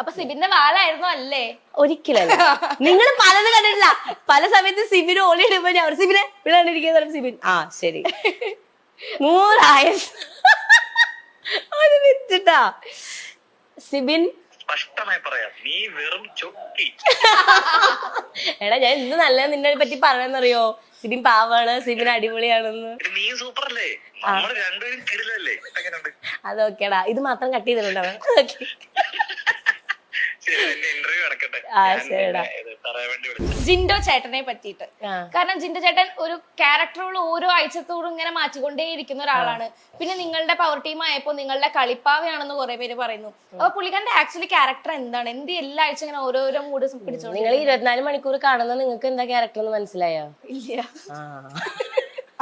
അപ്പൊ സിബിന്റെ വാലായിരുന്നു അല്ലേ? ഒരിക്കലല്ല. നിങ്ങൾ പലത് കണ്ടിട്ടില്ല. പല സമയത്ത് സിബിന് ഓളി ഇടുമ്പോ ഞാൻ സിബിനെ വിടാണ്ടിരിക്കുന്ന സിബിൻ ആ ശരി 100,000 അത് വെച്ചിട്ടാ സിബിൻ സ്പഷ്ടമായി പറയാം, നീ വെറും ചൊക്കി. എടാ ഞാൻ എന്ത് നല്ലത് നിന്നെ പറ്റി പറയാന്നറിയോ? സിബിൻ പാവാണ്, സിബിൻ അടിപൊളിയാണെന്ന്. നീ സൂപ്പർ അല്ലേ, നമ്മൾ രണ്ടുപേരും കിടിലല്ലേ? എങ്ങനെയുണ്ട്? അതൊക്കെടാ, ഇത് മാത്രം കട്ട് ചെയ്തിട്ടുണ്ടാവും. ഇന്റർവ്യൂ നടക്കട്ടെ. പറയാൻ വേണ്ടി വിളിച്ചു ജിൻഡോ ചേട്ടനെ പറ്റിയിട്ട്. കാരണം ജിൻഡോ ചേട്ടൻ ഒരു ക്യാരക്ടറുകൾ ഓരോ ആഴ്ചത്തോടും ഇങ്ങനെ മാറ്റിക്കൊണ്ടേയിരിക്കുന്ന ഒരാളാണ്. പിന്നെ നിങ്ങളുടെ പവർ ടീം ആയപ്പോ നിങ്ങളുടെ കളിപ്പാവയാണെന്ന് കുറെ പേര് പറയുന്നു. അപ്പൊ പുള്ളിക്കാരന്റെ ആക്ച്വലി ക്യാരക്ടർ എന്താണ്? എന്ത് എല്ലാ ആഴ്ച ഇങ്ങനെ ഓരോരോ മൂഡ് പിടിച്ചോണ്ട് നിങ്ങൾ 24 മണിക്കൂർ കാണുന്ന നിങ്ങൾക്ക് എന്താ ക്യാരക്ടർ എന്ന് മനസ്സിലായോ? ഇല്ല,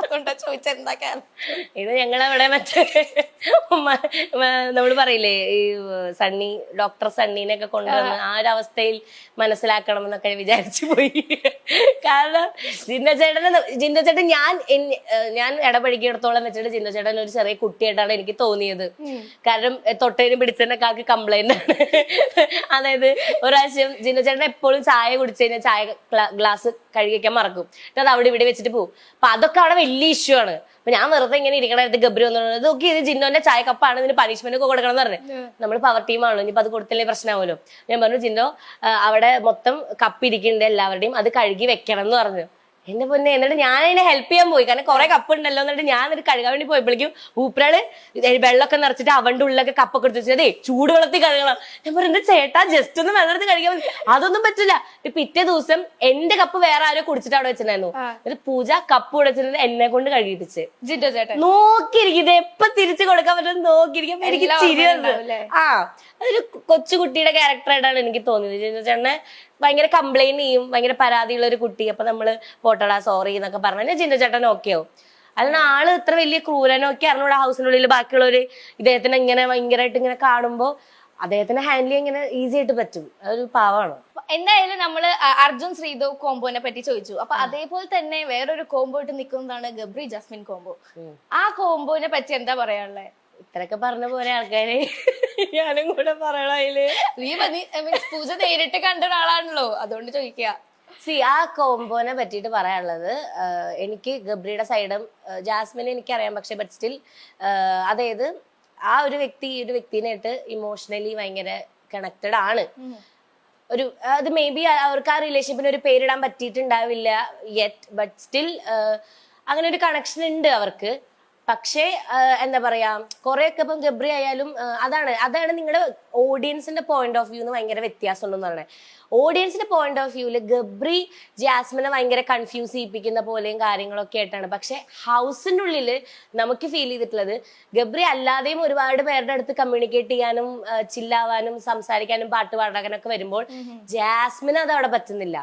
അതുകൊണ്ടാ ചോദിച്ച എന്താ ക്യാരക്ടർ. ഇത് ഞങ്ങളവിടെ മറ്റേ നമ്മള് പറയില്ലേ ഈ സണ്ണി, ഡോക്ടർ സണ്ണീനെയൊക്കെ കൊണ്ടുവന്ന് ആ ഒരു അവസ്ഥയിൽ മനസ്സിലാക്കണം എന്നൊക്കെ വിചാരിച്ചു പോയി. കാരണം ജിൻഡോ ചേട്ടൻ ഞാൻ ഇടപഴകിയിടത്തോളം വെച്ചിട്ട് ജിൻഡോ ചേട്ടൻ ഒരു ചെറിയ കുട്ടിയായിട്ടാണ് എനിക്ക് തോന്നിയത്. കാരണം തൊട്ടതിനും പിടിച്ചതിനൊക്കെ ആൾക്ക് കംപ്ലൈന്റ് ആണ്. അതായത് ഒരാഴ്ചയും ജിൻഡോ ചേട്ടൻ എപ്പോഴും ചായ കുടിച്ചു കഴിഞ്ഞാൽ ചായ ഗ്ലാസ് കഴുകിക്കാൻ മറക്കും. അത് അവിടെ ഇവിടെ വെച്ചിട്ട് പോകും. അപ്പൊ അതൊക്കെ അവിടെ വലിയ ഇഷ്യൂ ആണ്. അപ്പൊ ഞാൻ വെറുതെ ഇങ്ങനെ ഇരിക്കണത് ഗബ്രി വന്നത് നോക്കി, ഇത് ജിൻഡോന്റെ ചായ കപ്പാണ്, ഇതിന് പണിഷ്മെന്റ് ഒക്കെ കൊടുക്കണം എന്ന് പറഞ്ഞു. നമ്മൾ പവർ ടീമാണല്ലോ, ഇനിയിപ്പോ അത് കൊടുത്തില്ലേ പ്രശ്നമാവുമല്ലോ. ഞാൻ പറഞ്ഞു ജിൻഡോ അവിടെ മൊത്തം കപ്പ് ഇരിക്കുന്നുണ്ട് എല്ലാവരുടെയും, അത് കഴുകി വെക്കണം എന്ന് പറഞ്ഞു. എന്റെ പൊന്നെ, എന്നിട്ട് ഞാൻ അതിനെ ഹെൽപ്പ് ചെയ്യാൻ പോയി. കാരണം കുറെ കപ്പ് ഉണ്ടല്ലോ. എന്നിട്ട് ഞാൻ എന്നിട്ട് കഴുകാൻ വേണ്ടി പോയപ്പോഴേക്കും ഊപ്പറാള് വെള്ളമൊക്കെ നിറച്ചിട്ട് അവന്റെ ഉള്ളിലൊക്കെ കപ്പൊക്കെ എടുത്ത് വെച്ചതേ ചൂടുവെള്ളത്തിൽ കഴുകണം. ഞാൻ പറഞ്ഞു എന്റെ ചേട്ടാ ജസ്റ്റ് ഒന്ന് വെള്ളത്തിൽ കഴുകാൻ മതി. അതൊന്നും പറ്റില്ല. പിറ്റേ ദിവസം എന്റെ കപ്പ് വേറെ ആരോ കുടിച്ചിട്ട് അവിടെ വെച്ചിട്ടുണ്ടായിരുന്നു. എന്നിട്ട് പൂജ കപ്പ് കുടിച്ചിട്ട് എന്നെ കൊണ്ട് കഴുകിപ്പിച്ച്. ജിൻഡോ ചേട്ടൻ നോക്കിയിരിക്കും, ഇത് എപ്പൊ തിരിച്ചു കൊടുക്കാൻ പറ്റും നോക്കിയിരിക്കും. എനിക്ക് ചിരി വന്നു. ആ അതൊരു കൊച്ചുകുട്ടിയുടെ ക്യാരക്ടറായിട്ടാണ് എനിക്ക് തോന്നിയത്. ജിൻഡോ ചേട്ടനെ ഭയങ്കര കംപ്ലൈന്റ് ചെയ്യും, ഭയങ്കര പരാതിയുള്ള ഒരു കുട്ടി. അപ്പൊ നമ്മള് പോട്ടടാ സോറി എന്നൊക്കെ പറഞ്ഞാൽ ജിൻഡോ ചേട്ടൻ ഓക്കെ ആവും. അല്ലാണ്ട് ആള് ഇത്ര വലിയ ക്രൂരനൊക്കെ അറിഞ്ഞൂടെ ഹൗസിനുള്ളിൽ ബാക്കിയുള്ളവര് ഇദ്ദേഹത്തിന് ഇങ്ങനെ ഭയങ്കരമായിട്ട് ഇങ്ങനെ കാണുമ്പോ അദ്ദേഹത്തിന് ഹാൻഡിൽ ഇങ്ങനെ ഈസി ആയിട്ട് പറ്റും. അതൊരു പാവാണ്. എന്തായാലും നമ്മള് അർജുൻ ശ്രീധു കോംബോനെ പറ്റി ചോദിച്ചു. അപ്പൊ അതേപോലെ തന്നെ വേറൊരു കോംബോ ഇട്ട് നിൽക്കുന്നതാണ് ഗബ്രി ജാസ്മിൻ കോംബോ. ആ കോംബോനെ പറ്റി എന്താ പറയാനുള്ളത്? ഇത്രയൊക്കെ പറഞ്ഞ പോലെ ആൾക്കാര് ഞാനും കൂടെ പറയണോ അതില്? പൂജ നേരിട്ട് കണ്ട ഒരാളാണല്ലോ, അതുകൊണ്ട് ചോദിക്കുക. ആ കോംബോനെ പറ്റിയിട്ട് പറയാനുള്ളത്, എനിക്ക് ഗബ്രിയുടെ സൈഡും ജാസ്മിനെ എനിക്കറിയാം. പക്ഷെ ബട്ട് സ്റ്റിൽ അതായത് ആ ഒരു വ്യക്തി ഈ ഒരു വ്യക്തിനായിട്ട് ഇമോഷണലി ഭയങ്കര കണക്റ്റഡ് ആണ്. ഒരു അത് മേ ബി അവർക്ക് ആ റിലേഷൻഷിപ്പിന് ഒരു പേരിടാൻ പറ്റിയിട്ടുണ്ടാവില്ല യെറ്റ്. ബട്ട് സ്റ്റിൽ അങ്ങനെ ഒരു കണക്ഷൻ ഉണ്ട് അവർക്ക്. പക്ഷേ എന്താ പറയാ, കുറെയൊക്കെ ഇപ്പം ഗബ്രി ആയാലും അതാണ് നിങ്ങളുടെ ഓഡിയൻസിന്റെ പോയിന്റ് ഓഫ് വ്യൂന്ന് ഭയങ്കര വ്യത്യാസം ഉണ്ടെന്ന് പറയണേ. ഓഡിയൻസിന്റെ പോയിന്റ് ഓഫ് വ്യൂല് ഗബ്രി ജാസ്മിനെ ഭയങ്കര കൺഫ്യൂസ് ചെയ്യിപ്പിക്കുന്ന പോലെയും കാര്യങ്ങളൊക്കെ ആയിട്ടാണ്. പക്ഷെ ഹൗസിന്റെ ഉള്ളില് നമുക്ക് ഫീൽ ചെയ്തിട്ടുള്ളത്, ഗബ്രി അല്ലാതെയും ഒരുപാട് പേരുടെ അടുത്ത് കമ്മ്യൂണിക്കേറ്റ് ചെയ്യാനും ചില്ലാവാനും സംസാരിക്കാനും പാട്ട് പാടാനൊക്കെ വരുമ്പോൾ ജാസ്മിന് അത് അവിടെ പറ്റുന്നില്ല.